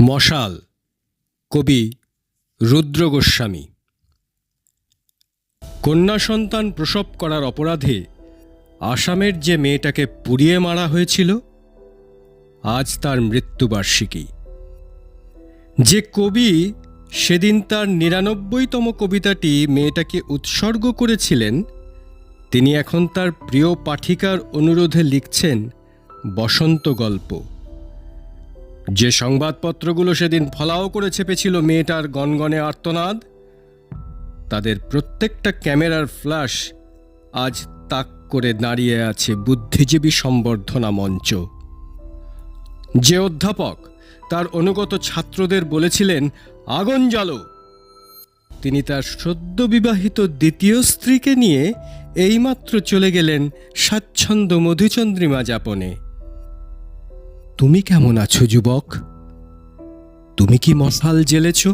মশাল, কবি রুদ্র গোস্বামী। কন্যা সন্তান প্রসব করার অপরাধে আসামের যে মেয়েটাকে পুড়িয়ে মারা হয়েছিল, আজ তার মৃত্যুবার্ষিকী। যে কবি সেদিন তার ৯৯তম কবিতাটি মেয়েটাকে উৎসর্গ করেছিলেন, তিনি এখন তার প্রিয় পাঠিকার অনুরোধে লিখছেন বসন্ত গল্প। যে সংবাদপত্রগুলো সেদিন ফলাও করে চেপেছিল মেয়েটার গনগনে আর্তনাদ, তাদের প্রত্যেকটা ক্যামেরার ফ্ল্যাশ আজ তাক করে দাঁড়িয়ে আছে বুদ্ধিজীবী সম্বর্ধনা মঞ্চ। যে অধ্যাপক তার অনুগত ছাত্রদের বলেছিলেন আগুন জ্বালো, তিনি তার সদ্য বিবাহিত দ্বিতীয় স্ত্রীকে নিয়ে এইমাত্র চলে গেলেন স্বাচ্ছন্দ্য মধুচন্দ্রিমা যাপনে। তুমি কেমন আছো যুবক? তুমি কি মশাল জ্বেলেছ?